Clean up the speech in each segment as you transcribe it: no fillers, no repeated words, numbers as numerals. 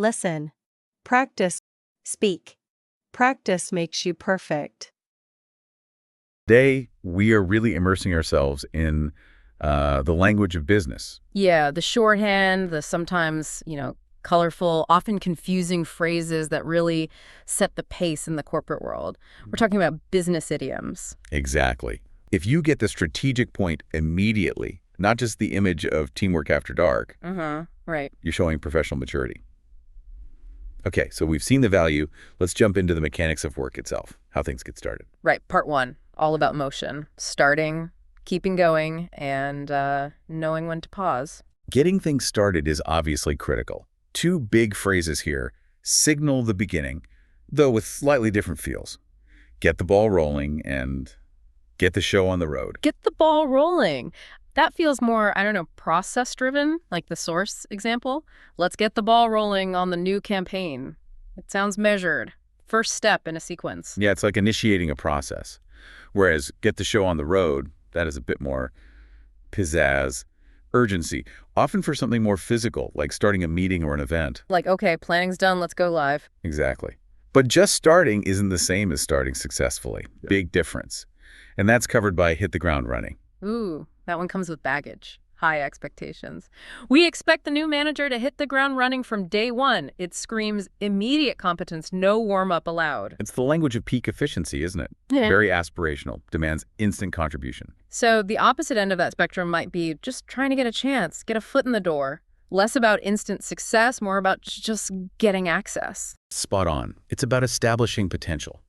listen. Practice, speak. Practice makes you perfect. Today, we are really immersing ourselves in the language of business. Yeah, the shorthand, the sometimes, colorful, often confusing phrases that really set the pace in the corporate world. We're talking about business idioms. Exactly. If you get the strategic point immediately, not just the image of teamwork after dark, Right. you're showing professional maturity. Okay, so we've seen the value. Let's jump into the mechanics of work itself, how things get started. Right. Part one, all about motion. Starting, keeping going, and knowing when to pause. Getting things started is obviously critical. Two big phrases here signal the beginning, though with slightly different feels. Get the ball rolling and get the show on the road. Get the ball rolling. That feels more, process-driven, like the source example. Let's get the ball rolling on the new campaign. It sounds measured. First step in a sequence. Yeah, it's like initiating a process. Whereas get the show on the road, that is a bit more pizzazz, urgency, often for something more physical, like starting a meeting or an event. Like, okay, planning's done, let's go live. Exactly. But just starting isn't the same as starting successfully. Yeah. Big difference. And that's covered by hit the ground running. Ooh, that one comes with baggage. High expectations. We expect the new manager to hit the ground running from day one. It screams immediate competence, no warm-up allowed. It's the language of peak efficiency, isn't it? Yeah. Very aspirational, demands instant contribution. So the opposite end of that spectrum might be just trying to get a chance, get a foot in the door. Less about instant success, more about just getting access. Spot on. It's about establishing potential.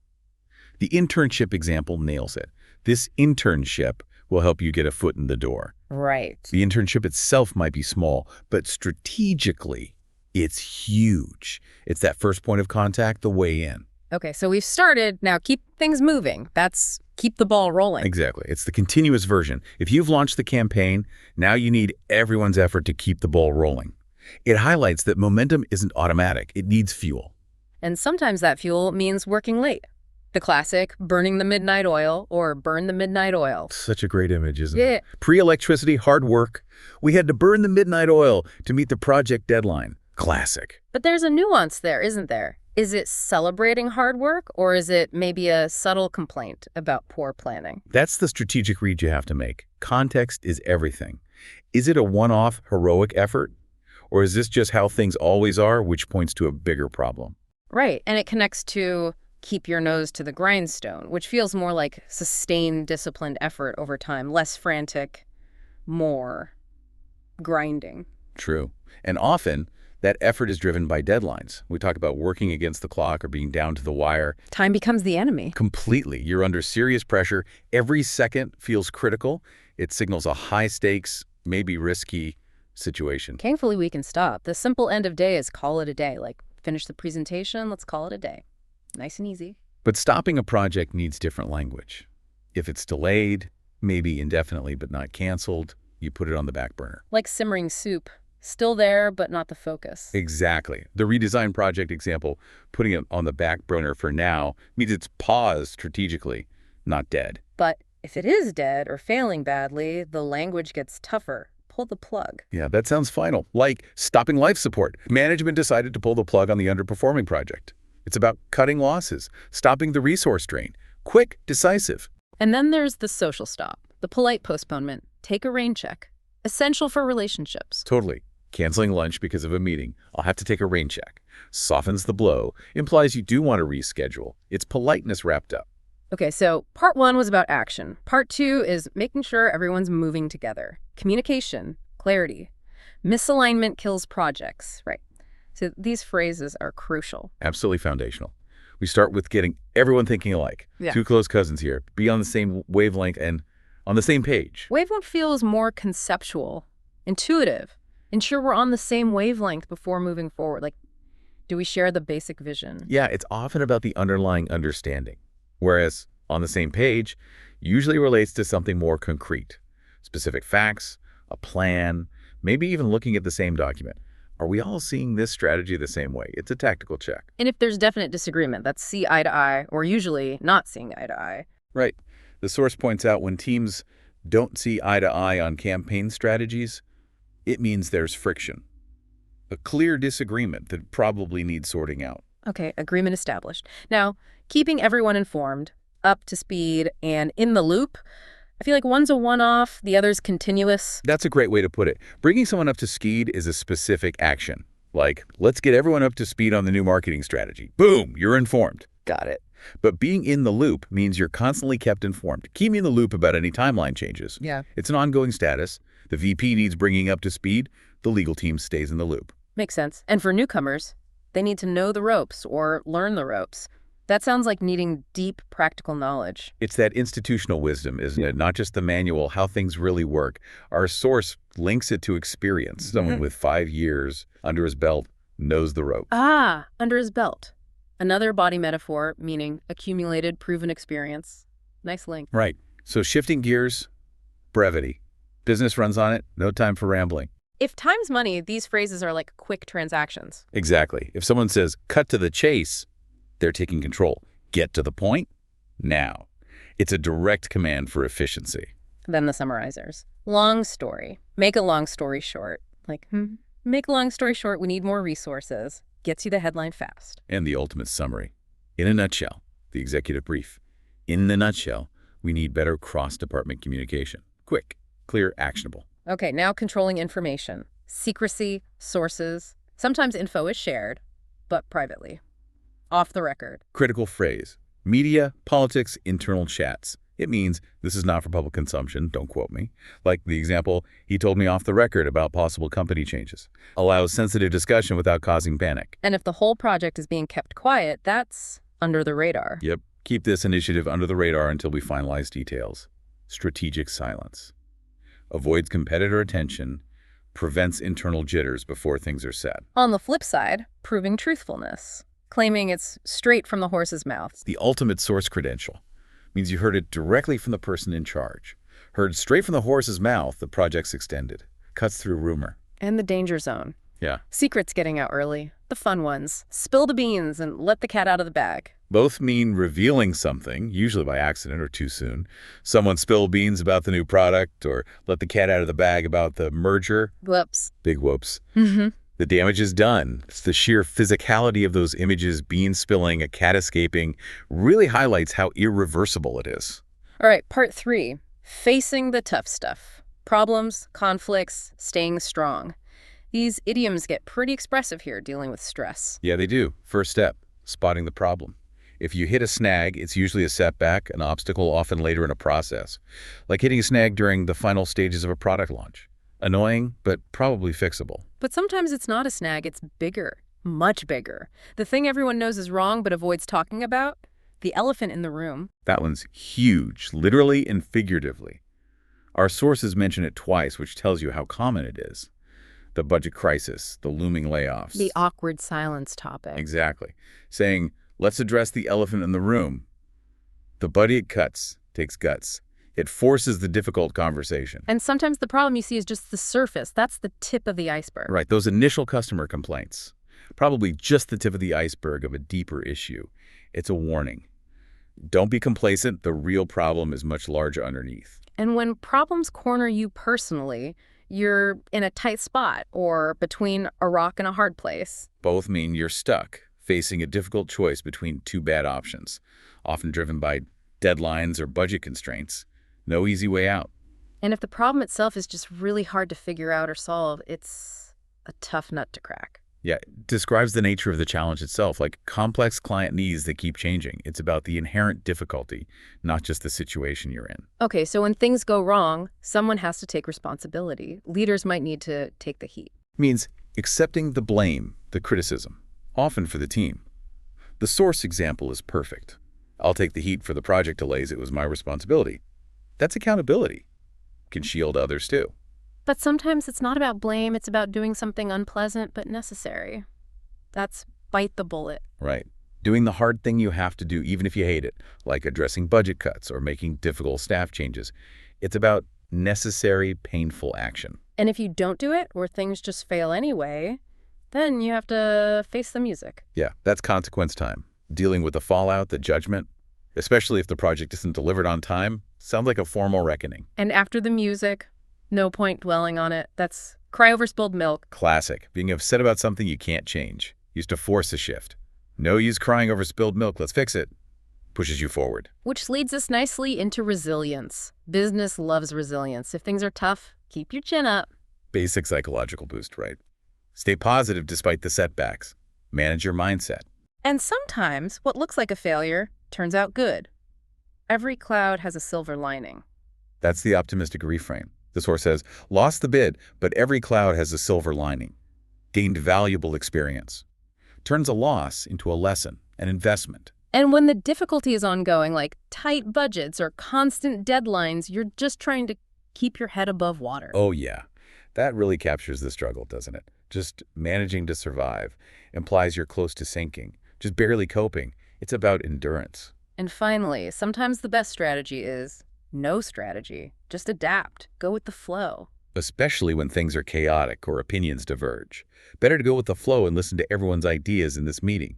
The internship example nails it. This internship will help you get a foot in the door. Right. The internship itself might be small, but strategically, it's huge. It's that first point of contact, the way in. Okay, so we've started. Now keep things moving. That's keep the ball rolling. Exactly. It's the continuous version. If you've launched the campaign, now you need everyone's effort to keep the ball rolling. It highlights that momentum isn't automatic. It needs fuel. And sometimes that fuel means working late. The classic, burning the midnight oil or burn the midnight oil. Such a great image, isn't Yeah. it? Pre-electricity, hard work. We had to burn the midnight oil to meet the project deadline. Classic. But there's a nuance there, isn't there? Is it celebrating hard work or is it maybe a subtle complaint about poor planning? That's the strategic read you have to make. Context is everything. Is it a one-off heroic effort? Or is this just how things always are, which points to a bigger problem? Right, and it connects to keep your nose to the grindstone, which feels more like sustained, disciplined effort over time, less frantic, more grinding. True. And often, that effort is driven by deadlines. We talk about working against the clock or being down to the wire. Time becomes the enemy. Completely. You're under serious pressure. Every second feels critical. It signals a high-stakes, maybe risky situation. Thankfully, we can stop. The simple end of day is call it a day. Like, finish the presentation, let's call it a day. Nice and easy. But stopping a project needs different language. If it's delayed, maybe indefinitely but not canceled, you put it on the back burner. Like simmering soup. Still there, but not the focus. Exactly. The redesign project example, putting it on the back burner for now, means it's paused strategically, not dead. But if it is dead or failing badly, the language gets tougher. Pull the plug. Yeah, that sounds final. Like stopping life support. Management decided to pull the plug on the underperforming project. It's about cutting losses, stopping the resource drain. Quick, decisive. And then there's the social stop, the polite postponement. Take a rain check. Essential for relationships. Totally. Canceling lunch because of a meeting. I'll have to take a rain check. Softens the blow. Implies you do want to reschedule. It's politeness wrapped up. Okay, so part one was about action. Part two is making sure everyone's moving together. Communication, clarity. Misalignment kills projects, right? So these phrases are crucial. Absolutely foundational. We start with getting everyone thinking alike. Yeah. Two close cousins here. Be on the same wavelength and on the same page. Wavelength feels more conceptual, intuitive. Ensure we're on the same wavelength before moving forward. Like, do we share the basic vision? Yeah, it's often about the underlying understanding. Whereas on the same page usually relates to something more concrete. Specific facts, a plan, maybe even looking at the same document. Are we all seeing this strategy the same way? It's a tactical check. And if there's definite disagreement, that's see eye to eye, or usually not seeing eye to eye. Right. The source points out when teams don't see eye to eye on campaign strategies, it means there's friction. a clear disagreement that probably needs sorting out. Okay, agreement established. Now, keeping everyone informed, up to speed, and in the loop, I feel like one's a one-off, the other's continuous. That's a great way to put it. Bringing someone up to speed is a specific action. Like, let's get everyone up to speed on the new marketing strategy. Boom, you're informed. Got it. But being in the loop means you're constantly kept informed. Keep me in the loop about any timeline changes. Yeah. It's an ongoing status. The VP needs bringing up to speed. The legal team stays in the loop. Makes sense. And for newcomers, they need to know the ropes or learn the ropes. That sounds like needing deep practical knowledge. It's that institutional wisdom, isn't it? Not just the manual, how things really work. Our source links it to experience. Someone with 5 years under his belt knows the ropes. Ah, under his belt. Another body metaphor, meaning accumulated, proven experience. Nice link. Right. So shifting gears, brevity. Business runs on it, no time for rambling. If time's money, these phrases are like quick transactions. Exactly. If someone says, cut to the chase, they're taking control. Get to the point now. It's a direct command for efficiency. Then the summarizers. Long story. Make a long story short. Like, make a long story short, we need more resources. Gets you the headline fast. And the ultimate summary. In a nutshell, the executive brief. In the nutshell, we need better cross-department communication. Quick, clear, actionable. Okay, now controlling information. Secrecy, sources. Sometimes info is shared, but privately. Off the record. Critical phrase. Media, politics, internal chats. It means this is not for public consumption, don't quote me. Like the example, he told me off the record about possible company changes. Allows sensitive discussion without causing panic. And if the whole project is being kept quiet, that's under the radar. Yep. Keep this initiative under the radar until we finalize details. Strategic silence. Avoids competitor attention, prevents internal jitters before things are said. On the flip side, proving truthfulness. Claiming it's straight from the horse's mouth. The ultimate source credential means you heard it directly from the person in charge. Heard straight from the horse's mouth, the project's extended. Cuts through rumor. And the danger zone. Yeah. Secrets getting out early. The fun ones. Spill the beans and let the cat out of the bag. Both mean revealing something, usually by accident or too soon. Someone spill beans about the new product or let the cat out of the bag about the merger. Whoops. Big whoops. The damage is done. It's the sheer physicality of those images, bean spilling, a cat escaping, really highlights how irreversible it is. All right, part 3. Facing the tough stuff. Problems, conflicts, staying strong. These idioms get pretty expressive here dealing with stress. Yeah, they do. First step, spotting the problem. If you hit a snag, it's usually a setback, an obstacle, often later in a process. Like hitting a snag during the final stages of a product launch. Annoying, but probably fixable. But sometimes it's not a snag, it's bigger, much bigger. The thing everyone knows is wrong but avoids talking about? The elephant in the room. That one's huge, literally and figuratively. Our sources mention it twice, which tells you how common it is. The budget crisis, the looming layoffs. The awkward silence topic. Exactly. Saying, let's address the elephant in the room. The budget cuts takes guts. It forces the difficult conversation. And sometimes the problem you see is just the surface. That's the tip of the iceberg. Right, those initial customer complaints. Probably just the tip of the iceberg of a deeper issue. It's a warning. Don't be complacent. The real problem is much larger underneath. And when problems corner you personally, you're in a tight spot or between a rock and a hard place. Both mean you're stuck, facing a difficult choice between two bad options, often driven by deadlines or budget constraints. No easy way out. And if the problem itself is just really hard to figure out or solve, it's a tough nut to crack. Yeah, it describes the nature of the challenge itself, like complex client needs that keep changing. It's about the inherent difficulty, not just the situation you're in. Okay, so when things go wrong, someone has to take responsibility. Leaders might need to take the heat. Means accepting the blame, the criticism, often for the team. The source example is perfect. I'll take the heat for the project delays. It was my responsibility. That's accountability. Can shield others too. But sometimes it's not about blame, it's about doing something unpleasant but necessary. That's bite the bullet. Right. Doing the hard thing you have to do even if you hate it, like addressing budget cuts or making difficult staff changes. It's about necessary, painful action. And if you don't do it, or things just fail anyway, then you have to face the music. Yeah, that's consequence time. Dealing with the fallout, the judgment, especially if the project isn't delivered on time, sounds like a formal reckoning. And after the music, No point dwelling on it. That's cry over spilled milk. Classic. Being upset about something you can't change. Used to force a shift. No use crying over spilled milk. Let's fix it. Pushes you forward. Which leads us nicely into resilience. Business loves resilience. If things are tough, keep your chin up. Basic psychological boost, right? Stay positive despite the setbacks. Manage your mindset. And sometimes what looks like a failure turns out good. Every cloud has a silver lining. That's the optimistic reframe. The source says, lost the bid, but every cloud has a silver lining. Gained valuable experience. Turns a loss into a lesson, an investment. And when the difficulty is ongoing, like tight budgets or constant deadlines, you're just trying to keep your head above water. Oh yeah, that really captures the struggle, doesn't it? Just managing to survive implies you're close to sinking, just barely coping. It's about endurance. And finally, sometimes the best strategy is no strategy. Just adapt. Go with the flow. Especially when things are chaotic or opinions diverge. Better to go with the flow and listen to everyone's ideas in this meeting.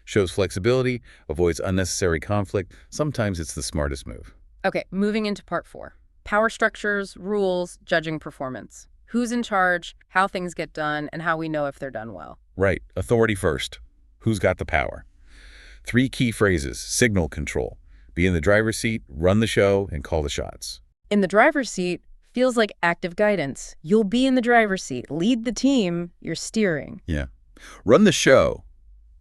Shows flexibility, avoids unnecessary conflict. Sometimes it's the smartest move. Okay, moving into part 4. Power structures, rules, judging performance. Who's in charge, how things get done, and how we know if they're done well. Right. Authority first. Who's got the power? 3 key phrases. Signal control. Be in the driver's seat, run the show, and call the shots. In the driver's seat feels like active guidance. You'll be in the driver's seat. Lead the team. You're steering. Yeah. Run the show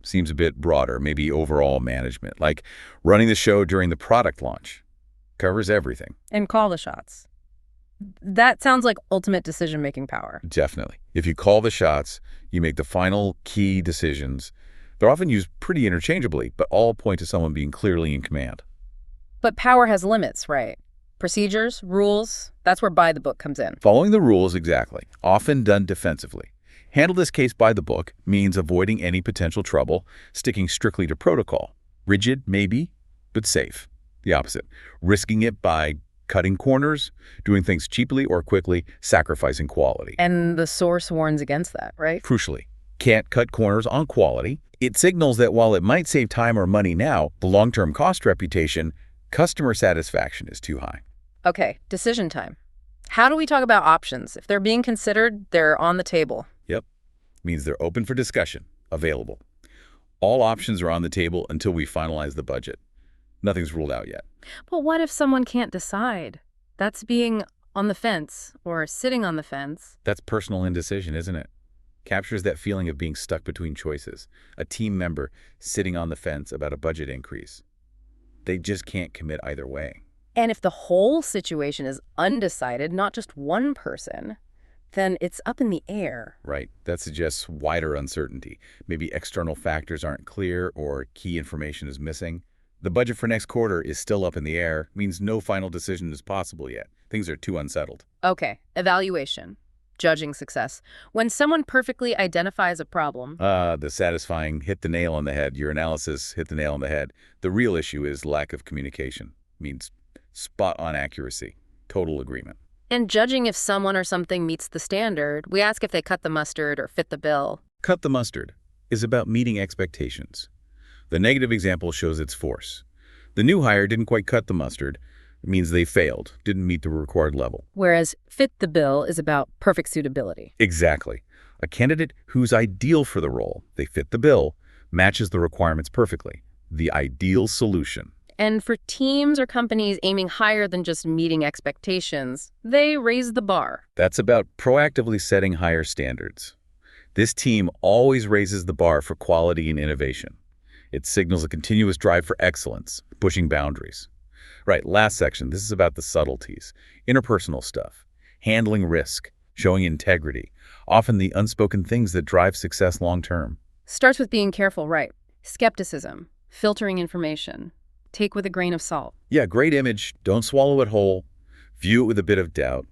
seems a bit broader, maybe overall management, like running the show during the product launch. Covers everything. And call the shots. That sounds like ultimate decision-making power. Definitely. If you call the shots, you make the final key decisions. They're often used pretty interchangeably, but all point to someone being clearly in command. But power has limits, right? Procedures, rules, that's where by the book comes in. Following the rules exactly, often done defensively. Handle this case by the book means avoiding any potential trouble, sticking strictly to protocol. Rigid, maybe, but safe. The opposite. Risking it by cutting corners, doing things cheaply or quickly, sacrificing quality. And the source warns against that, right? Crucially, can't cut corners on quality. It signals that while it might save time or money now, the long-term cost reputation, customer satisfaction is too high. Okay, decision time. How do we talk about options? If they're being considered, they're on the table. Yep. Means they're open for discussion, available. All options are on the table until we finalize the budget. Nothing's ruled out yet. But what if someone can't decide? That's being on the fence or sitting on the fence. That's personal indecision, isn't it? Captures that feeling of being stuck between choices. A team member sitting on the fence about a budget increase. They just can't commit either way. And if the whole situation is undecided, not just one person, then it's up in the air. Right. That suggests wider uncertainty. Maybe external factors aren't clear or key information is missing. The budget for next quarter is still up in the air, means no final decision is possible yet. Things are too unsettled. Okay, evaluation. Judging success. When someone perfectly identifies a problem. The satisfying hit the nail on the head. Your analysis hit the nail on the head. The real issue is lack of communication. Means spot-on accuracy. Total agreement. And judging if someone or something meets the standard, we ask if they cut the mustard or fit the bill. Cut the mustard is about meeting expectations. The negative example shows its force. The new hire didn't quite cut the mustard. It means they failed, didn't meet the required level. Whereas fit the bill is about perfect suitability. Exactly. A candidate who's ideal for the role, they fit the bill, matches the requirements perfectly. The ideal solution. And for teams or companies aiming higher than just meeting expectations, they raise the bar. That's about proactively setting higher standards. This team always raises the bar for quality and innovation. It signals a continuous drive for excellence, pushing boundaries. Right, last section, this is about the subtleties, interpersonal stuff, handling risk, showing integrity, often the unspoken things that drive success long-term. Starts with being careful, right? Skepticism, filtering information, take with a grain of salt. Yeah, great image, don't swallow it whole, view it with a bit of doubt,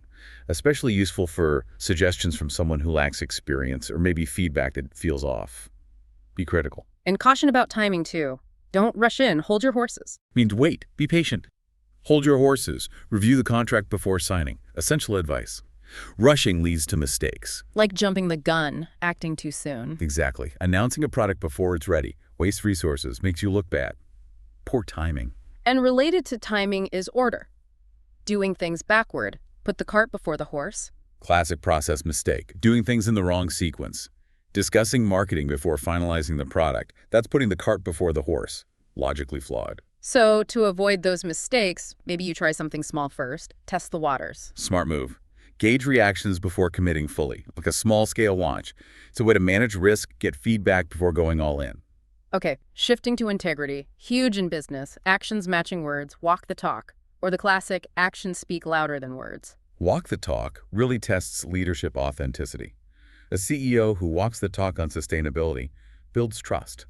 especially useful for suggestions from someone who lacks experience or maybe feedback that feels off. Be critical. And caution about timing, too. Don't rush in. Hold your horses. Means wait. Be patient. Hold your horses. Review the contract before signing. Essential advice. Rushing leads to mistakes. Like jumping the gun, acting too soon. Exactly. Announcing a product before it's ready. Wastes resources. Makes you look bad. Poor timing. And related to timing is order. Doing things backward. Put the cart before the horse. Classic process mistake. Doing things in the wrong sequence. Discussing marketing before finalizing the product. That's putting the cart before the horse. Logically flawed. So to avoid those mistakes, maybe you try something small first. Test the waters. Smart move. Gauge reactions before committing fully, like a small-scale launch. It's a way to manage risk, get feedback before going all in. Okay, shifting to integrity. Huge in business. Actions matching words. Walk the talk. Or the classic, actions speak louder than words. Walk the talk really tests leadership authenticity. A CEO who walks the talk on sustainability builds trust.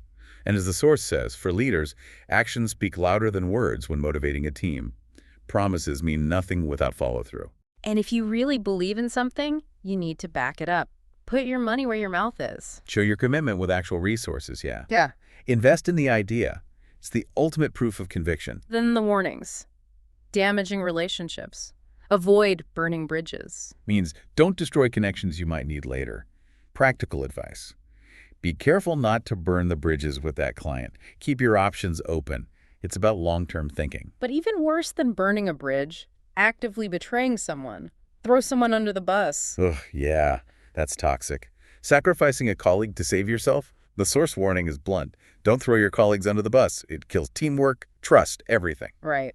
And as the source says, for leaders, actions speak louder than words when motivating a team. Promises mean nothing without follow-through. And if you really believe in something, you need to back it up. Put your money where your mouth is. Show your commitment with actual resources, yeah. Yeah. Invest in the idea. It's the ultimate proof of conviction. Then the warnings. Damaging relationships. Avoid burning bridges. Means don't destroy connections you might need later. Practical advice. Be careful not to burn the bridges with that client. Keep your options open. It's about long-term thinking. But even worse than burning a bridge, actively betraying someone. Throw someone under the bus. Ugh, yeah, that's toxic. Sacrificing a colleague to save yourself? The source warning is blunt. Don't throw your colleagues under the bus. It kills teamwork, trust, everything. Right.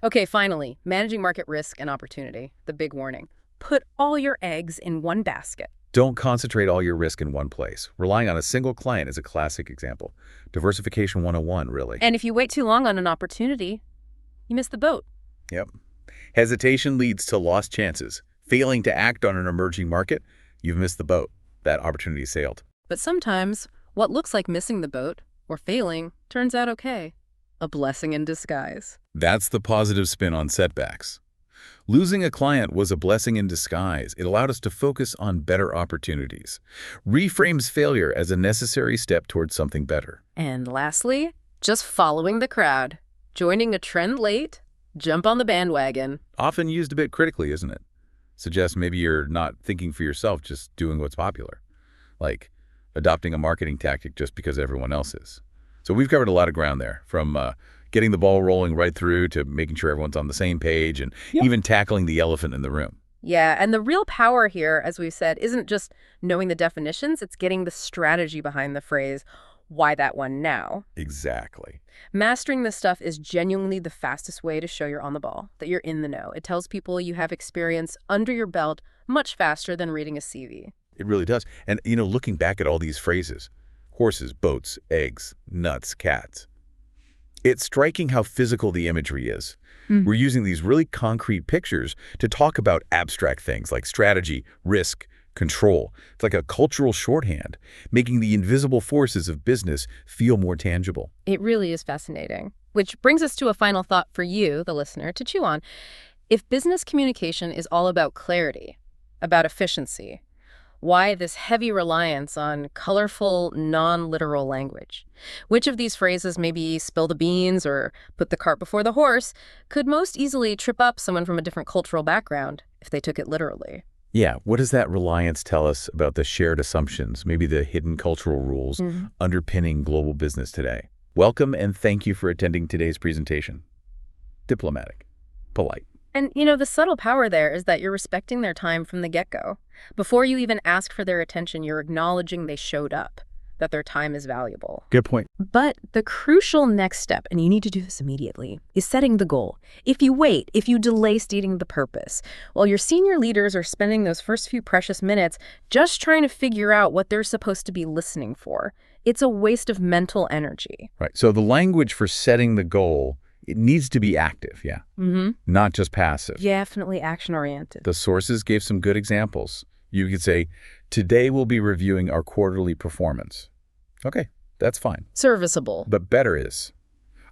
Okay, finally, managing market risk and opportunity. The big warning. Put all your eggs in one basket. Don't concentrate all your risk in one place. Relying on a single client is a classic example. Diversification 101, really. And if you wait too long on an opportunity, you miss the boat. Yep. Hesitation leads to lost chances. Failing to act on an emerging market, you've missed the boat. That opportunity sailed. But sometimes, what looks like missing the boat, or failing, turns out okay. A blessing in disguise. That's the positive spin on setbacks. Losing a client was a blessing in disguise. It allowed us to focus on better opportunities. Reframes failure as a necessary step towards something better. And lastly, just following the crowd. Joining a trend late, jump on the bandwagon. Often used a bit critically, isn't it? Suggests maybe you're not thinking for yourself, just doing what's popular. Like adopting a marketing tactic just because everyone else is. So we've covered a lot of ground there, from getting the ball rolling right through to making sure everyone's on the same page and even tackling the elephant in the room. Yeah, and the real power here, as we've said, isn't just knowing the definitions, it's getting the strategy behind the phrase, why that one now? Exactly. Mastering this stuff is genuinely the fastest way to show you're on the ball, that you're in the know. It tells people you have experience under your belt much faster than reading a CV. It really does. And, looking back at all these phrases, horses, boats, eggs, nuts, cats, it's striking how physical the imagery is. We're using these really concrete pictures to talk about abstract things like strategy, risk, control. It's like a cultural shorthand, making the invisible forces of business feel more tangible. It really is fascinating. Which brings us to a final thought for you, the listener, to chew on. If business communication is all about clarity, about efficiency, why this heavy reliance on colorful, non-literal language? Which of these phrases, maybe spill the beans or put the cart before the horse, could most easily trip up someone from a different cultural background if they took it literally? Yeah, what does that reliance tell us about the shared assumptions, maybe the hidden cultural rules underpinning global business today? Welcome and thank you for attending today's presentation. Diplomatic, polite. And, the subtle power there is that you're respecting their time from the get-go. Before you even ask for their attention, you're acknowledging they showed up, that their time is valuable. Good point. But the crucial next step, and you need to do this immediately, is setting the goal. If you wait, if you delay stating the purpose, while your senior leaders are spending those first few precious minutes just trying to figure out what they're supposed to be listening for, it's a waste of mental energy. Right. So the language for setting the goal, it needs to be active, not just passive. Definitely action-oriented. The sources gave some good examples. You could say, today we'll be reviewing our quarterly performance. Okay, that's fine. Serviceable. But better is,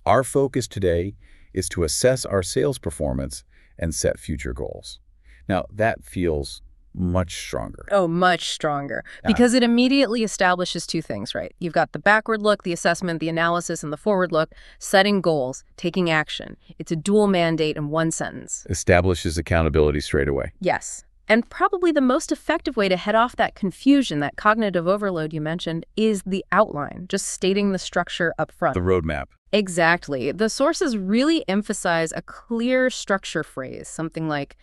our focus today is to assess our sales performance and set future goals. Now, that feels much stronger. Oh, much stronger. Because it immediately establishes two things, right? You've got the backward look, the assessment, the analysis, and the forward look, setting goals, taking action. It's a dual mandate in one sentence. Establishes accountability straight away. Yes. And probably the most effective way to head off that confusion, that cognitive overload you mentioned, is the outline, just stating the structure up front. The roadmap. Exactly. The sources really emphasize a clear structure phrase, something like,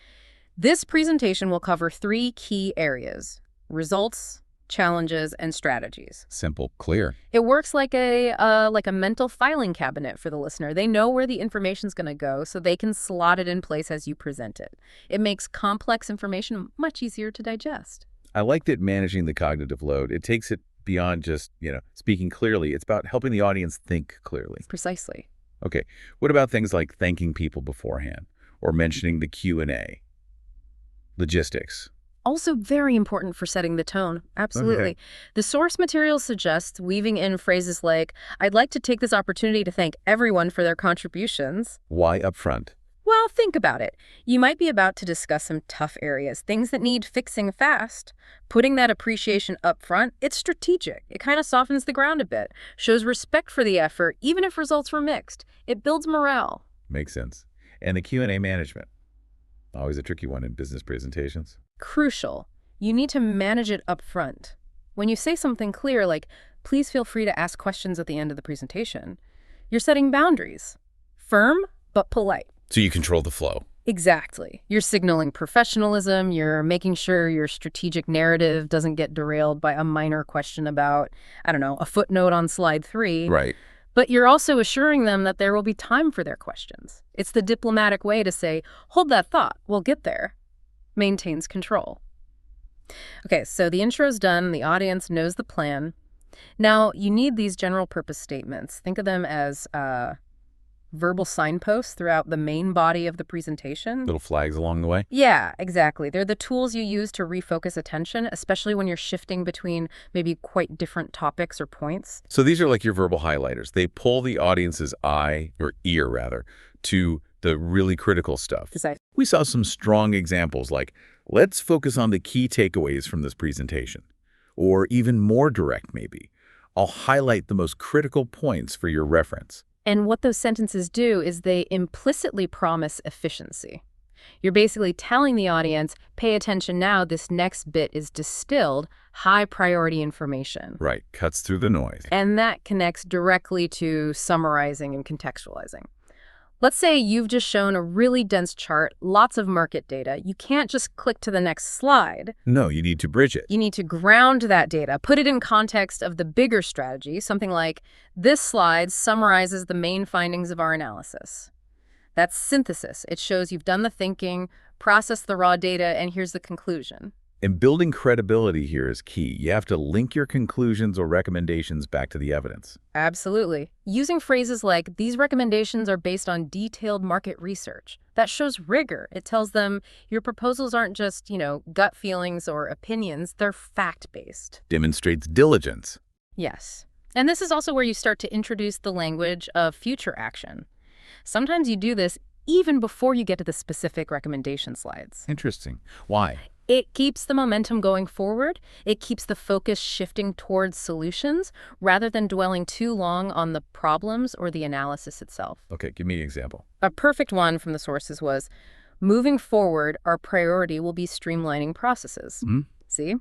This presentation will cover 3 key areas: results, challenges, and strategies. Simple, clear. It works like a mental filing cabinet for the listener. They know where the information's going to go, so they can slot it in place as you present it. It makes complex information much easier to digest. I like that managing the cognitive load. It takes it beyond just, speaking clearly. It's about helping the audience think clearly. Precisely. Okay, what about things like thanking people beforehand or mentioning the Q&A? Logistics. Also very important for setting the tone. Absolutely. Okay. The source material suggests weaving in phrases like, "I'd like to take this opportunity to thank everyone for their contributions." Why upfront? Well, think about it. You might be about to discuss some tough areas, things that need fixing fast. Putting that appreciation up front, it's strategic. It kind of softens the ground a bit, shows respect for the effort, even if results were mixed. It builds morale. Makes sense. And the Q&A management. Always a tricky one in business presentations. Crucial. You need to manage it up front. When you say something clear like, "Please feel free to ask questions at the end of the presentation," you're setting boundaries. Firm, but polite. So you control the flow. Exactly. You're signaling professionalism. You're making sure your strategic narrative doesn't get derailed by a minor question about, a footnote on slide 3. Right. But you're also assuring them that there will be time for their questions. It's the diplomatic way to say, "Hold that thought, we'll get there." Maintains control. Okay, so the intro's done. The audience knows the plan. Now, you need these general purpose statements. Think of them as verbal signposts throughout the main body of the presentation. Little flags along the way. Yeah, exactly. They're the tools you use to refocus attention, especially when you're shifting between maybe quite different topics or points. So these are like your verbal highlighters. They pull the audience's eye, or ear rather, to the really critical stuff. Precisely. We saw some strong examples like, let's focus on the key takeaways from this presentation. Or even more direct, maybe. I'll highlight the most critical points for your reference. And what those sentences do is they implicitly promise efficiency. You're basically telling the audience, pay attention now, this next bit is distilled, high-priority information. Right, cuts through the noise. And that connects directly to summarizing and contextualizing. Let's say you've just shown a really dense chart, lots of market data. You can't just click to the next slide. No, you need to bridge it. You need to ground that data, put it in context of the bigger strategy, something like, this slide summarizes the main findings of our analysis. That's synthesis. It shows you've done the thinking, processed the raw data, and here's the conclusion. And building credibility here is key. You have to link your conclusions or recommendations back to the evidence. Absolutely. Using phrases like, these recommendations are based on detailed market research. That shows rigor. It tells them your proposals aren't just, gut feelings or opinions. They're fact-based. Demonstrates diligence. Yes. And this is also where you start to introduce the language of future action. Sometimes you do this even before you get to the specific recommendation slides. Interesting. Why? It keeps the momentum going forward. It keeps the focus shifting towards solutions rather than dwelling too long on the problems or the analysis itself. Okay, give me an example. A perfect one from the sources was, moving forward, our priority will be streamlining processes. Mm-hmm. See?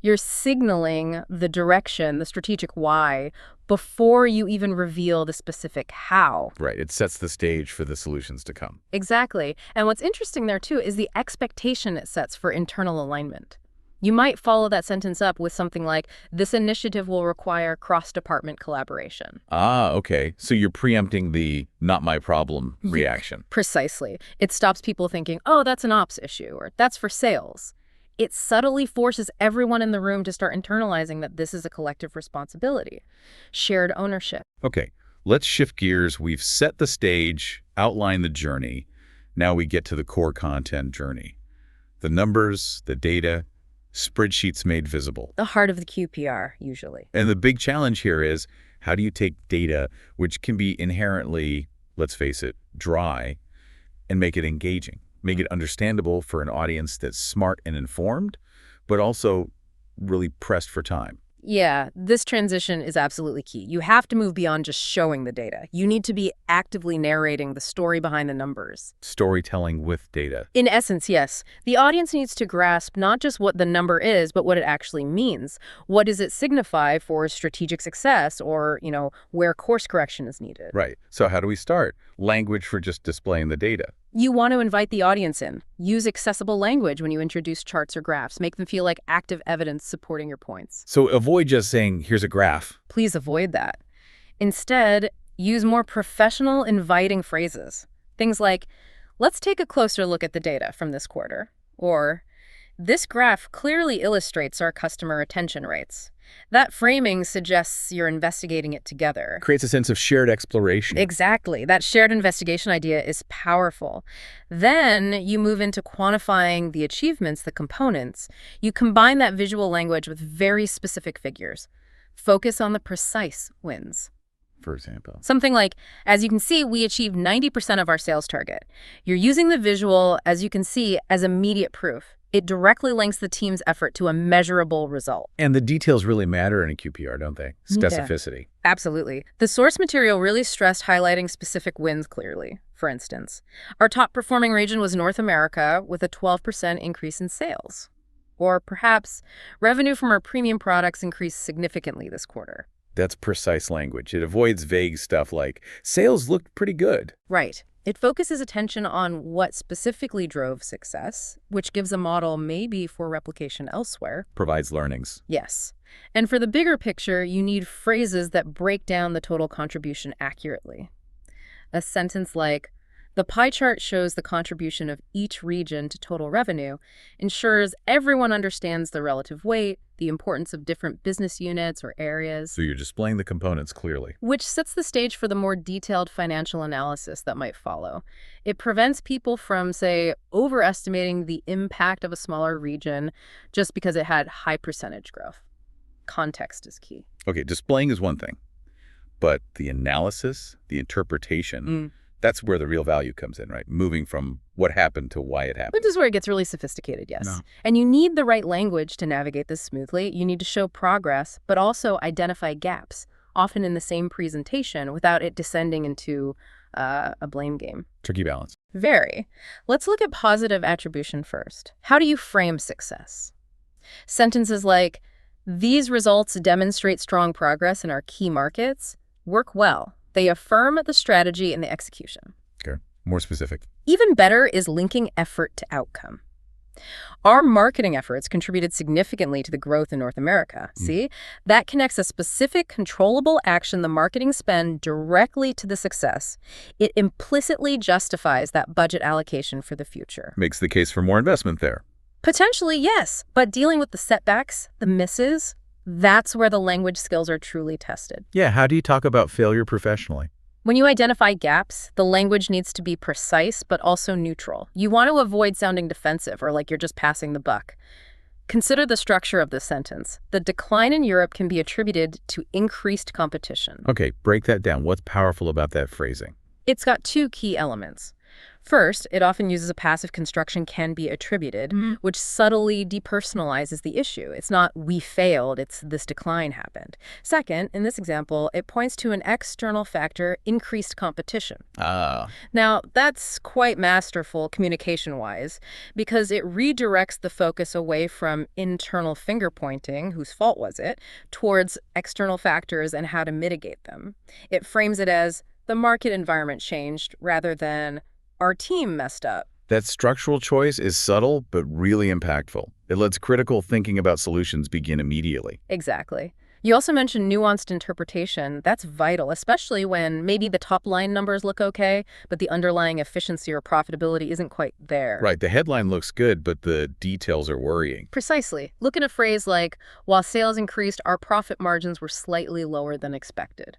You're signaling the direction, the strategic why, before you even reveal the specific how. Right, it sets the stage for the solutions to come. Exactly. And what's interesting there, too, is the expectation it sets for internal alignment. You might follow that sentence up with something like, this initiative will require cross-department collaboration. Ah, okay. So you're preempting the not my problem reaction. Precisely. It stops people thinking, oh, that's an ops issue, or that's for sales. It subtly forces everyone in the room to start internalizing that this is a collective responsibility. Shared ownership. Okay, let's shift gears. We've set the stage, outlined the journey. Now we get to the core content journey. The numbers, the data, spreadsheets made visible. The heart of the QPR, usually. And the big challenge here is, how do you take data, which can be inherently, let's face it, dry, and make it engaging? Make it understandable for an audience that's smart and informed, but also really pressed for time. Yeah, this transition is absolutely key. You have to move beyond just showing the data. You need to be actively narrating the story behind the numbers. Storytelling with data. In essence, yes. The audience needs to grasp not just what the number is, but what it actually means. What does it signify for strategic success or, where course correction is needed? Right. So how do we start? language for just displaying the data. You want to invite the audience in. Use accessible language when you introduce charts or graphs. Make them feel like active evidence supporting your points. So avoid just saying, here's a graph. Please avoid that. Instead, use more professional, inviting phrases. Things like, let's take a closer look at the data from this quarter. Or, this graph clearly illustrates our customer retention rates. That framing suggests you're investigating it together. Creates a sense of shared exploration. Exactly. That shared investigation idea is powerful. Then you move into quantifying the achievements, the components. You combine that visual language with very specific figures. Focus on the precise wins. For example. Something like, as you can see, we achieved 90% of our sales target. You're using the visual, as you can see, as immediate proof. It directly links the team's effort to a measurable result. And the details really matter in a QPR, don't they? Specificity. Yeah, absolutely. The source material really stressed highlighting specific wins clearly. For instance, our top performing region was North America with a 12% increase in sales. Or perhaps revenue from our premium products increased significantly this quarter. That's precise language. It avoids vague stuff like, sales looked pretty good. Right. It focuses attention on what specifically drove success, which gives a model maybe for replication elsewhere. Provides learnings. Yes. And for the bigger picture, you need phrases that break down the total contribution accurately. A sentence like, the pie chart shows the contribution of each region to total revenue, ensures everyone understands the relative weight, the importance of different business units or areas. So you're displaying the components clearly. Which sets the stage for the more detailed financial analysis that might follow. It prevents people from, say, overestimating the impact of a smaller region just because it had high percentage growth. Context is key. Okay, displaying is one thing, but the analysis, the interpretation, that's where the real value comes in, right? Moving from what happened to why it happened. This is where it gets really sophisticated, yes. No. And you need the right language to navigate this smoothly. You need to show progress, but also identify gaps, often in the same presentation, without it descending into a blame game. Tricky balance. Very. Let's look at positive attribution first. How do you frame success? Sentences like, these results demonstrate strong progress in our key markets, work well. They affirm the strategy and the execution. Okay, more specific. Even better is linking effort to outcome. Our marketing efforts contributed significantly to the growth in North America. See? That connects a specific controllable action, the marketing spend, directly to the success. It implicitly justifies that budget allocation for the future. Makes the case for more investment there. Potentially, yes. But dealing with the setbacks, the misses, that's where the language skills are truly tested. Yeah, how do you talk about failure professionally? When you identify gaps, the language needs to be precise but also neutral. You want to avoid sounding defensive or like you're just passing the buck. Consider the structure of this sentence. The decline in Europe can be attributed to increased competition. Okay, break that down. What's powerful about that phrasing? It's got two key elements. First, it often uses a passive construction can be attributed, which subtly depersonalizes the issue. It's not we failed, it's this decline happened. Second, in this example, it points to an external factor, increased competition. Now, that's quite masterful communication-wise because it redirects the focus away from internal finger-pointing, whose fault was it, towards external factors and how to mitigate them. It frames it as the market environment changed rather than our team messed up. That structural choice is subtle but really impactful. It lets critical thinking about solutions begin immediately. Exactly. You also mentioned nuanced interpretation. That's vital, especially when maybe the top line numbers look okay, but the underlying efficiency or profitability isn't quite there. Right, the headline looks good, but the details are worrying. Precisely. Look at a phrase like, while sales increased, our profit margins were slightly lower than expected.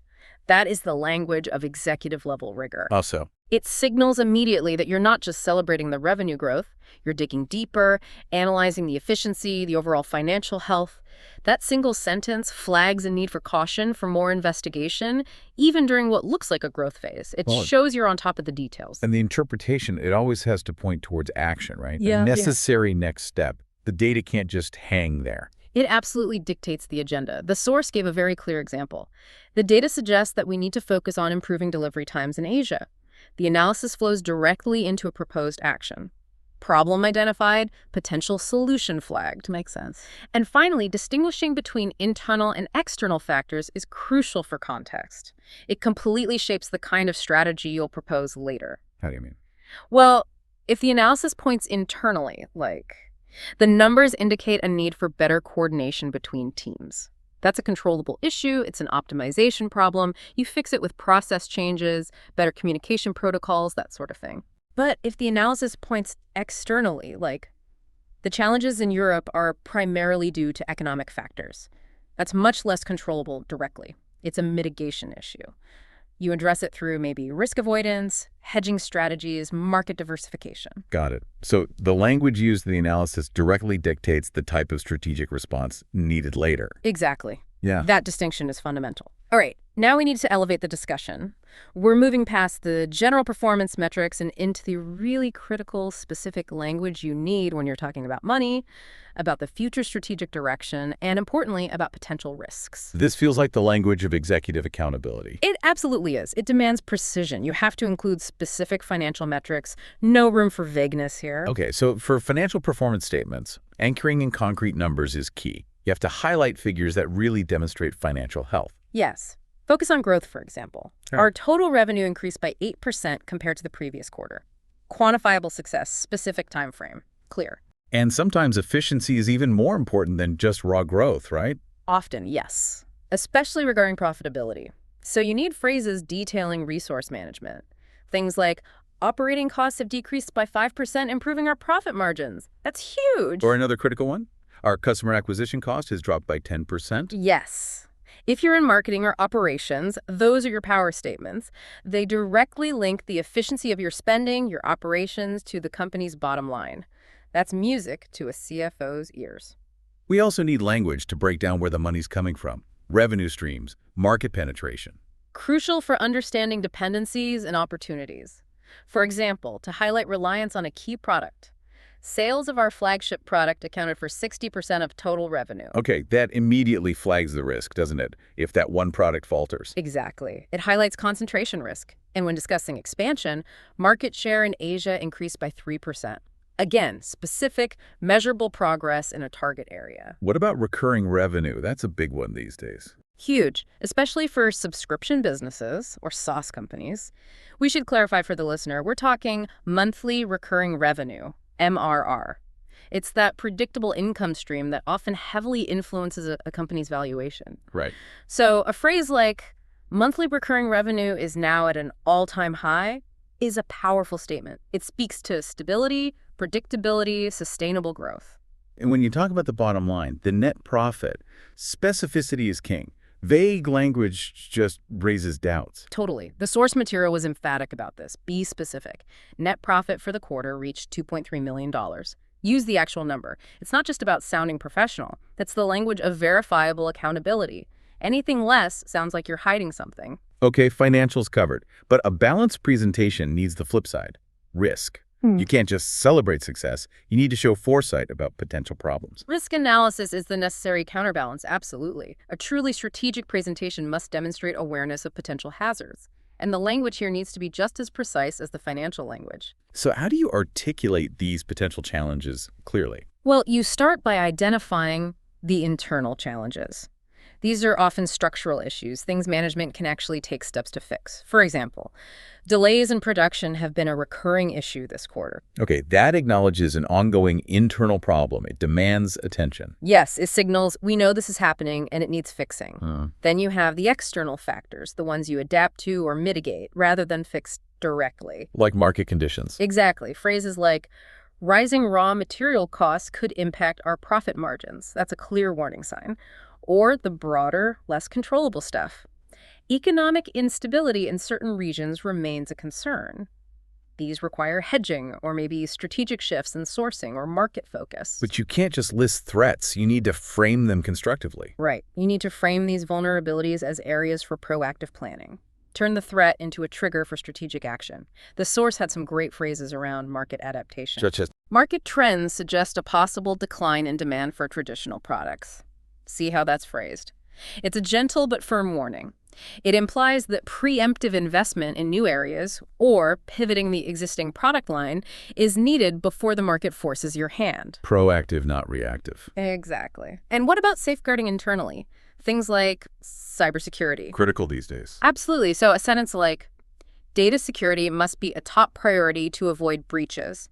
That is the language of executive-level rigor. Also, it signals immediately that you're not just celebrating the revenue growth, you're digging deeper, analyzing the efficiency, the overall financial health. That single sentence flags a need for caution, for more investigation, even during what looks like a growth phase. It shows you're on top of the details. And the interpretation, it always has to point towards action, right? Yeah. A necessary next step. The data can't just hang there. It absolutely dictates the agenda. The source gave a very clear example. The data suggests that we need to focus on improving delivery times in Asia. The analysis flows directly into a proposed action. problem identified, potential solution flagged. Makes sense. And finally, distinguishing between internal and external factors is crucial for context. It completely shapes the kind of strategy you'll propose later. How do you mean? Well, if the analysis points internally, like the numbers indicate a need for better coordination between teams. That's a controllable issue. It's an optimization problem. You fix it with process changes, better communication protocols, that sort of thing. But if the analysis points externally, like the challenges in Europe are primarily due to economic factors, that's much less controllable directly. It's a mitigation issue. You address it through maybe risk avoidance, hedging strategies, market diversification. Got it. So the language used in the analysis directly dictates the type of strategic response needed later. Exactly. Yeah. That distinction is fundamental. All right, now we need to elevate the discussion. We're moving past the general performance metrics and into the really critical, specific language you need when you're talking about money, about the future strategic direction, and importantly, about potential risks. This feels like the language of executive accountability. It absolutely is. It demands precision. You have to include specific financial metrics. No room for vagueness here. Okay, so for financial performance statements, anchoring in concrete numbers is key. You have to highlight figures that really demonstrate financial health. Yes. Focus on growth, for example. Sure. Our total revenue increased by 8% compared to the previous quarter. Quantifiable success, specific time frame, clear. And sometimes efficiency is even more important than just raw growth, right? Often, yes, especially regarding profitability. So you need phrases detailing resource management. Things like, operating costs have decreased by 5%, improving our profit margins. That's huge. Or another critical one, our customer acquisition cost has dropped by 10%. Yes. If you're in marketing or operations, those are your power statements. They directly link the efficiency of your spending, your operations, to the company's bottom line. That's music to a CFO's ears. We also need language to break down where the money's coming from, revenue streams, market penetration. Crucial for understanding dependencies and opportunities. For example, to highlight reliance on a key product. Sales of our flagship product accounted for 60% of total revenue. Okay, that immediately flags the risk, doesn't it, if that one product falters? Exactly. It highlights concentration risk. And when discussing expansion, market share in Asia increased by 3%. Again, specific, measurable progress in a target area. What about recurring revenue? That's a big one these days. Huge, especially for subscription businesses or SaaS companies. We should clarify for the listener, we're talking monthly recurring revenue, MRR. It's that predictable income stream that often heavily influences a company's valuation. Right. So a phrase like, monthly recurring revenue is now at an all-time high, is a powerful statement. It speaks to stability, predictability, sustainable growth. And when you talk about the bottom line, the net profit, specificity is king. Vague language just raises doubts. Totally. The source material was emphatic about this. Be specific. Net profit for the quarter reached $2.3 million. Use the actual number. It's not just about sounding professional. That's the language of verifiable accountability. Anything less sounds like you're hiding something. Okay, financials covered. But a balanced presentation needs the flip side, risk. You can't just celebrate success. You need to show foresight about potential problems. Risk analysis is the necessary counterbalance, absolutely. A truly strategic presentation must demonstrate awareness of potential hazards. And the language here needs to be just as precise as the financial language. So how do you articulate these potential challenges clearly? Well, you start by identifying the internal challenges. These are often structural issues, things management can actually take steps to fix. For example, delays in production have been a recurring issue this quarter. Okay, that acknowledges an ongoing internal problem. It demands attention. Yes, it signals, we know this is happening and it needs fixing. Then you have the external factors, the ones you adapt to or mitigate rather than fix directly. Like market conditions. Exactly. Phrases like, rising raw material costs could impact our profit margins. That's a clear warning sign. Or the broader, less controllable stuff. Economic instability in certain regions remains a concern. These require hedging or maybe strategic shifts in sourcing or market focus. But you can't just list threats. You need to frame them constructively. Right. You need to frame these vulnerabilities as areas for proactive planning. Turn the threat into a trigger for strategic action. The source had some great phrases around market adaptation. Such as, market trends suggest a possible decline in demand for traditional products. See how that's phrased. It's a gentle but firm warning. It implies that preemptive investment in new areas or pivoting the existing product line is needed before the market forces your hand. Proactive, not reactive. Exactly. And what about safeguarding internally? Things like cybersecurity. Critical these days. Absolutely. So a sentence like, data security must be a top priority to avoid breaches,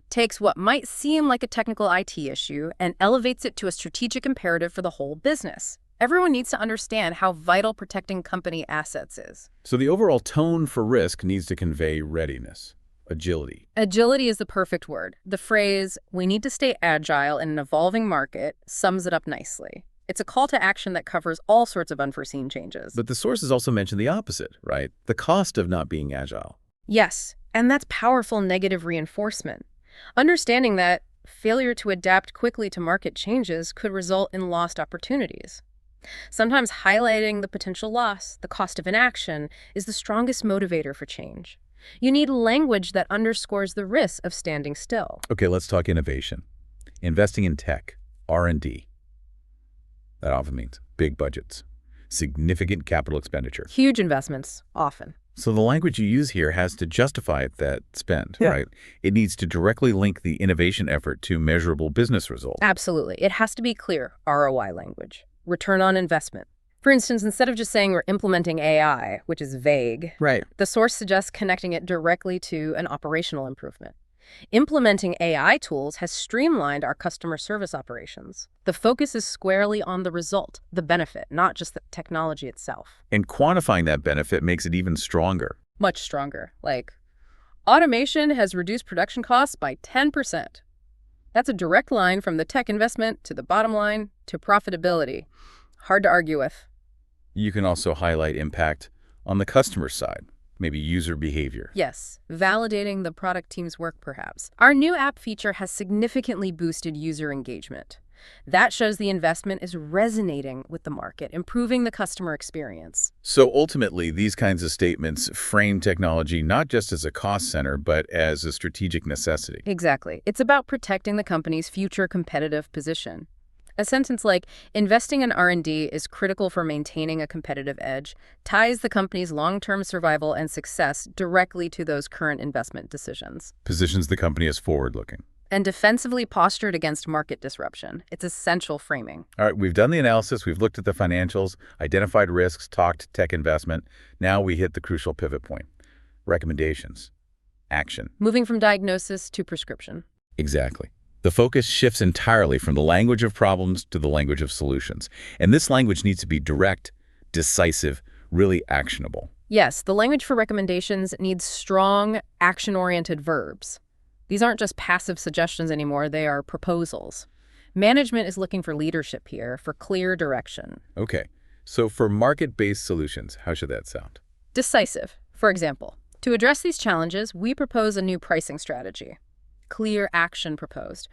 takes what might seem like a technical IT issue and elevates it to a strategic imperative for the whole business. Everyone needs to understand how vital protecting company assets is. So the overall tone for risk needs to convey readiness, agility. Agility is the perfect word. The phrase, "we need to stay agile in an evolving market," sums it up nicely. It's a call to action that covers all sorts of unforeseen changes. But the sources also mention the opposite, right? The cost of not being agile. Yes, and that's powerful negative reinforcement. Understanding that failure to adapt quickly to market changes could result in lost opportunities. Sometimes highlighting the potential loss, the cost of inaction, is the strongest motivator for change. You need language that underscores the risk of standing still. Okay, let's talk innovation. Investing in tech, R&D. That often means big budgets, significant capital expenditure. Huge investments, often. So the language you use here has to justify that spend, Yeah. right? It needs to directly link the innovation effort to measurable business results. Absolutely. It has to be clear ROI language, return on investment. For instance, instead of just saying we're implementing AI, which is vague, Right. the source suggests connecting it directly to an operational improvement. Implementing AI tools has streamlined our customer service operations. The focus is squarely on the result, the benefit, not just the technology itself. And quantifying that benefit makes it even stronger. Much stronger. Like, automation has reduced production costs by 10%. That's a direct line from the tech investment to the bottom line to profitability. Hard to argue with. You can also highlight impact on the customer side, maybe user behavior. Yes, validating the product team's work, perhaps. Our new app feature has significantly boosted user engagement. That shows the investment is resonating with the market, improving the customer experience. So ultimately, these kinds of statements frame technology not just as a cost center, but as a strategic necessity. Exactly. It's about protecting the company's future competitive position. A sentence like, investing in R&D is critical for maintaining a competitive edge, ties the company's long-term survival and success directly to those current investment decisions. Positions the company as forward-looking. And defensively postured against market disruption. It's essential framing. All right, we've done the analysis, we've looked at the financials, identified risks, talked tech investment. Now we hit the crucial pivot point. Recommendations. Action. Moving from diagnosis to prescription. Exactly. The focus shifts entirely from the language of problems to the language of solutions. And this language needs to be direct, decisive, really actionable. Yes, the language for recommendations needs strong, action-oriented verbs. These aren't just passive suggestions anymore, they are proposals. Management is looking for leadership here, for clear direction. Okay, so for market-based solutions, how should that sound? Decisive. For example, to address these challenges, we propose a new pricing strategy. Clear action proposed.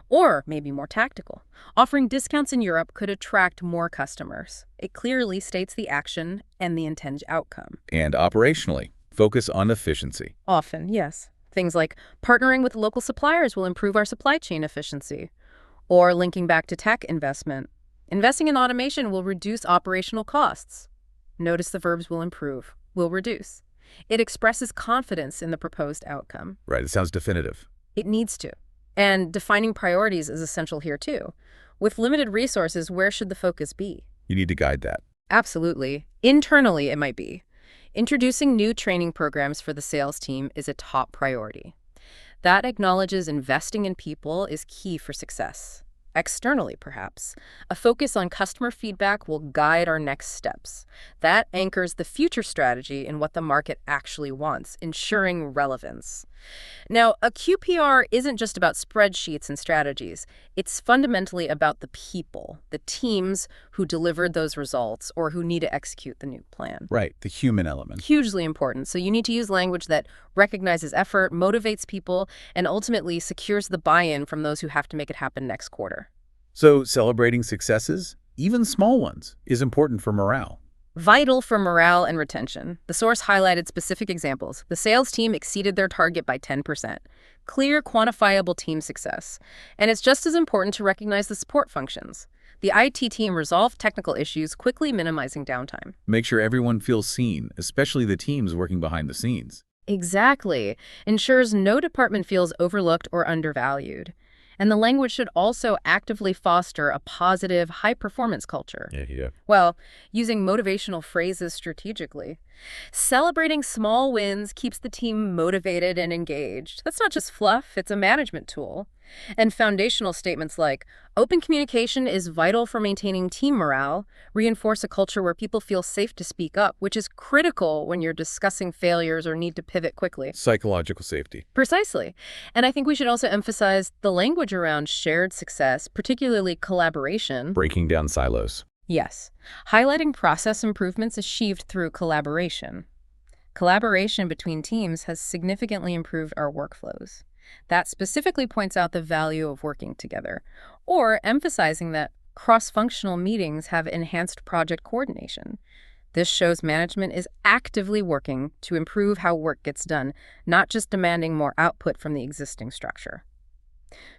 Or maybe more tactical. Offering discounts in Europe could attract more customers. It clearly states the action and the intended outcome. And operationally, focus on efficiency. Often, yes. Things like partnering with local suppliers will improve our supply chain efficiency. Or linking back to tech investment. Investing in automation will reduce operational costs. Notice the verbs will improve, will reduce. It expresses confidence in the proposed outcome. Right, it sounds definitive. It needs to. And defining priorities is essential here too. With limited resources, where should the focus be? You need to guide that. Absolutely. Internally, it might be. Introducing new training programs for the sales team is a top priority. That acknowledges investing in people is key for success. Externally, perhaps, a focus on customer feedback will guide our next steps. That anchors the future strategy in what the market actually wants, ensuring relevance. Now, a QPR isn't just about spreadsheets and strategies. It's fundamentally about the people, the teams who delivered those results or who need to execute the new plan. Right, the human element. Hugely important. So you need to use language that recognizes effort, motivates people, and ultimately secures the buy-in from those who have to make it happen next quarter. So celebrating successes, even small ones, is important for morale. Vital for morale and retention. The source highlighted specific examples. The sales team exceeded their target by 10%. Clear, quantifiable team success. And it's just as important to recognize the support functions. The IT team resolved technical issues, quickly minimizing downtime. Make sure everyone feels seen, especially the teams working behind the scenes. Exactly. Ensures no department feels overlooked or undervalued. And the language should also actively foster a positive, high-performance culture. Yeah. Well, using motivational phrases strategically. Celebrating small wins keeps the team motivated and engaged. That's not just fluff, it's a management tool. And foundational statements like, open communication is vital for maintaining team morale, reinforce a culture where people feel safe to speak up, which is critical when you're discussing failures or need to pivot quickly. Psychological safety. Precisely. And I think we should also emphasize the language around shared success, particularly collaboration. Breaking down silos. Yes. Highlighting process improvements achieved through collaboration. Collaboration between teams has significantly improved our workflows. That specifically points out the value of working together, or emphasizing that cross-functional meetings have enhanced project coordination. This shows management is actively working to improve how work gets done, not just demanding more output from the existing structure.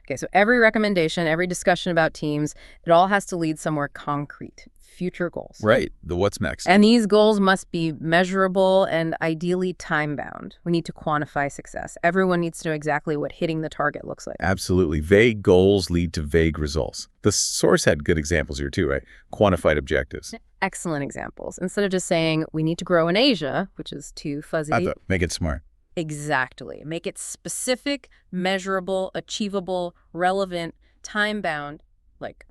Okay, so every recommendation, every discussion about teams, it all has to lead somewhere concrete, future goals. Right. The what's next. And these goals must be measurable and ideally time-bound. We need to quantify success. Everyone needs to know exactly what hitting the target looks like. Absolutely. Vague goals lead to vague results. The source had good examples here too, right? Quantified objectives. Excellent examples. Instead of just saying, we need to grow in Asia, which is too fuzzy. Make it smart. Exactly. Make it specific, measurable, achievable, relevant, time-bound. Like,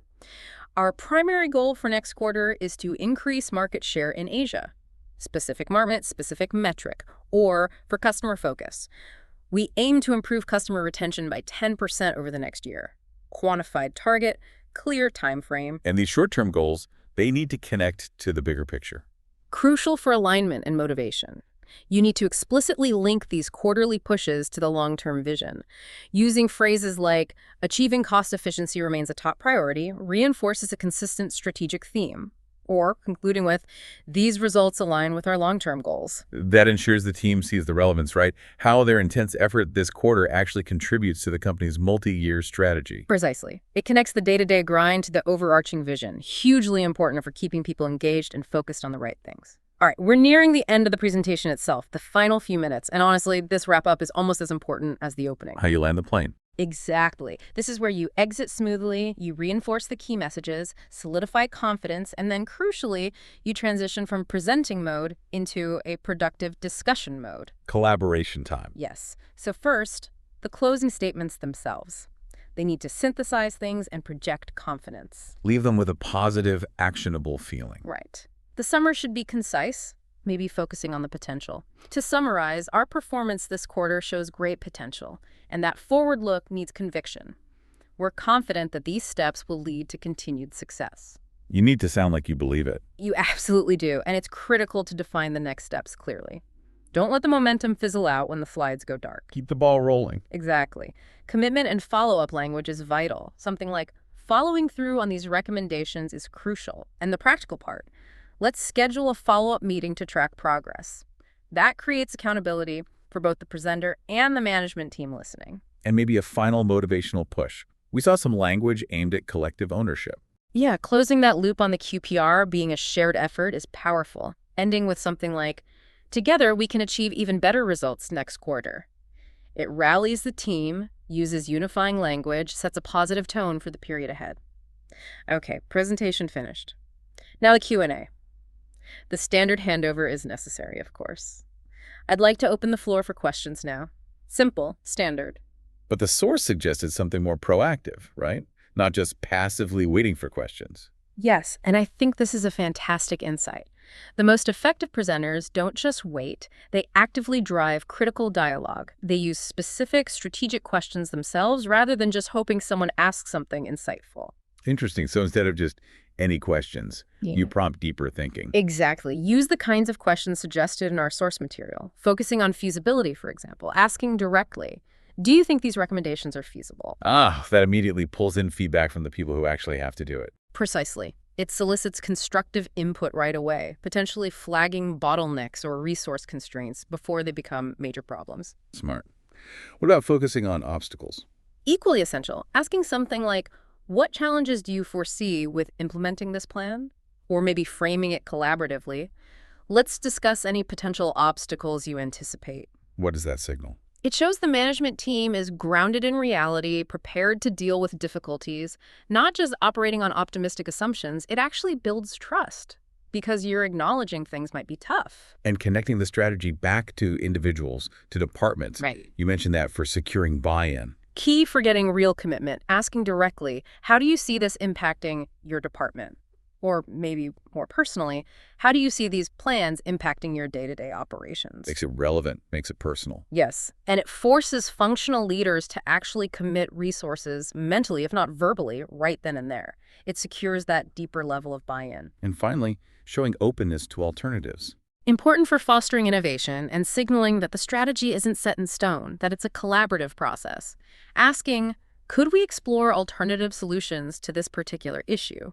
our primary goal for next quarter is to increase market share in Asia. Specific market, specific metric, or for customer focus. We aim to improve customer retention by 10% over the next year. Quantified target, clear time frame. And these short-term goals, they need to connect to the bigger picture. Crucial for alignment and motivation. You need to explicitly link these quarterly pushes to the long-term vision. Using phrases like, achieving cost efficiency remains a top priority, reinforces a consistent strategic theme. Or concluding with, these results align with our long-term goals. That ensures the team sees the relevance, right? How their intense effort this quarter actually contributes to the company's multi-year strategy. Precisely. It connects the day-to-day grind to the overarching vision. Hugely important for keeping people engaged and focused on the right things. All right, we're nearing the end of the presentation itself, the final few minutes. And honestly, this wrap-up is almost as important as the opening. How you land the plane. Exactly. This is where you exit smoothly, you reinforce the key messages, solidify confidence, and then crucially, you transition from presenting mode into a productive discussion mode. Collaboration time. Yes. So first, the closing statements themselves. They need to synthesize things and project confidence. Leave them with a positive, actionable feeling. Right. The summary should be concise, maybe focusing on the potential. To summarize, our performance this quarter shows great potential, and that forward look needs conviction. We're confident that these steps will lead to continued success. You need to sound like you believe it. You absolutely do, and it's critical to define the next steps clearly. Don't let the momentum fizzle out when the slides go dark. Keep the ball rolling. Exactly. Commitment and follow-up language is vital. Something like, following through on these recommendations is crucial. And the practical part, let's schedule a follow-up meeting to track progress. That creates accountability for both the presenter and the management team listening. And maybe a final motivational push. We saw some language aimed at collective ownership. Yeah, closing that loop on the QPR being a shared effort is powerful. Ending with something like, together we can achieve even better results next quarter. It rallies the team, uses unifying language, sets a positive tone for the period ahead. Okay, presentation finished. Now the Q&A. The standard handover is necessary, of course. I'd like to open the floor for questions now. Simple, standard. But the source suggested something more proactive, right? Not just passively waiting for questions. Yes, and I think this is a fantastic insight. The most effective presenters don't just wait, they actively drive critical dialogue. They use specific strategic questions themselves rather than just hoping someone asks something insightful. Interesting. So instead of just any questions, you prompt deeper thinking. Exactly. Use the kinds of questions suggested in our source material, focusing on feasibility, for example, asking directly, do you think these recommendations are feasible? That immediately pulls in feedback from the people who actually have to do it. Precisely. It solicits constructive input right away, potentially flagging bottlenecks or resource constraints before they become major problems. Smart. What about focusing on obstacles? Equally essential, asking something like, What challenges do you foresee with implementing this plan? Or maybe framing it collaboratively? Let's discuss any potential obstacles you anticipate. What does that signal? It shows the management team is grounded in reality, prepared to deal with difficulties, not just operating on optimistic assumptions. It actually builds trust because you're acknowledging things might be tough. And connecting the strategy back to individuals, to departments. Right. You mentioned that for securing buy-in. Key for getting real commitment, asking directly, how do you see this impacting your department? Or maybe more personally, how do you see these plans impacting your day-to-day operations? Makes it relevant, makes it personal. Yes, and it forces functional leaders to actually commit resources mentally, if not verbally, right then and there. It secures that deeper level of buy-in. And finally, showing openness to alternatives. Important for fostering innovation and signaling that the strategy isn't set in stone, that it's a collaborative process. Asking, could we explore alternative solutions to this particular issue?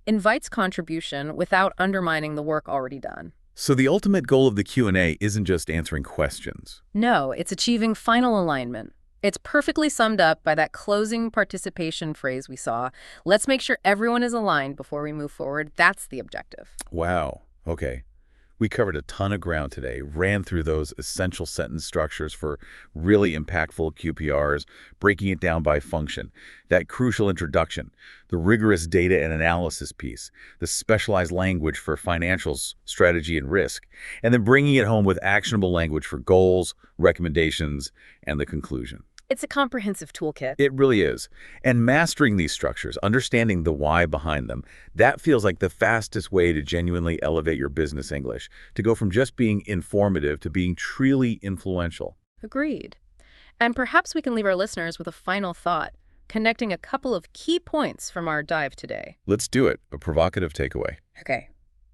Invites contribution without undermining the work already done. So the ultimate goal of the Q&A isn't just answering questions. No, it's achieving final alignment. It's perfectly summed up by that closing participation phrase we saw. Let's make sure everyone is aligned before we move forward. That's the objective. Wow. Okay. We covered a ton of ground today, ran through those essential sentence structures for really impactful QPRs, breaking it down by function, that crucial introduction, the rigorous data and analysis piece, the specialized language for financials, strategy, and risk, and then bringing it home with actionable language for goals, recommendations, and the conclusion. It's a comprehensive toolkit. It really is. And mastering these structures, understanding the why behind them, that feels like the fastest way to genuinely elevate your business English, to go from just being informative to being truly influential. Agreed. And perhaps we can leave our listeners with a final thought, connecting a couple of key points from our dive today. Let's do it. A provocative takeaway. Okay.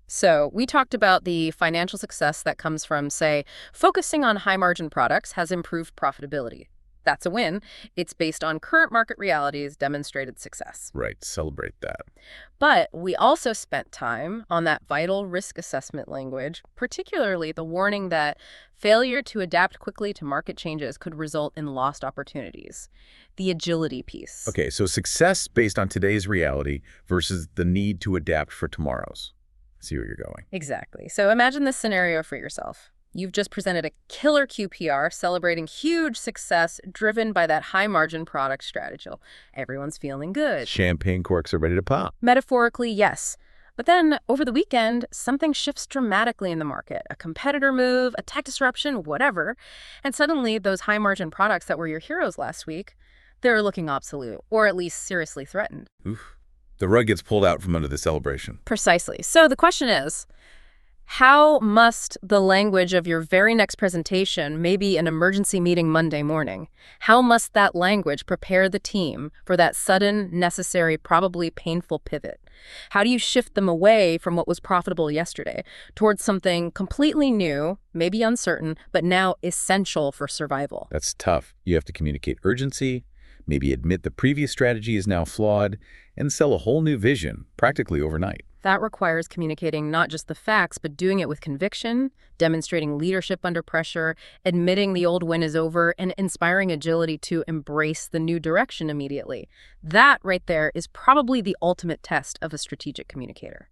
So we talked about the financial success that comes from, say, focusing on high-margin products has improved profitability. That's a win. It's based on current market realities, demonstrated success. Right. Celebrate that. But we also spent time on that vital risk assessment language, particularly the warning that failure to adapt quickly to market changes could result in lost opportunities. The agility piece. Okay, so success based on today's reality versus the need to adapt for tomorrow's. See where you're going. Exactly. So imagine this scenario for yourself. You've just presented a killer QPR celebrating huge success driven by that high-margin product strategy. Everyone's feeling good. Champagne corks are ready to pop. Metaphorically, yes. But then, over the weekend, something shifts dramatically in the market. A competitor move, a tech disruption, whatever. And suddenly, those high-margin products that were your heroes last week, they're looking obsolete, or at least seriously threatened. Oof. The rug gets pulled out from under the celebration. Precisely. So the question is, how must the language of your very next presentation, maybe an emergency meeting Monday morning, how must that language prepare the team for that sudden, necessary, probably painful pivot? How do you shift them away from what was profitable yesterday towards something completely new, maybe uncertain, but now essential for survival? That's tough. You have to communicate urgency, maybe admit the previous strategy is now flawed, and sell a whole new vision practically overnight. That requires communicating not just the facts, but doing it with conviction, demonstrating leadership under pressure, admitting the old win is over, and inspiring agility to embrace the new direction immediately. That right there is probably the ultimate test of a strategic communicator.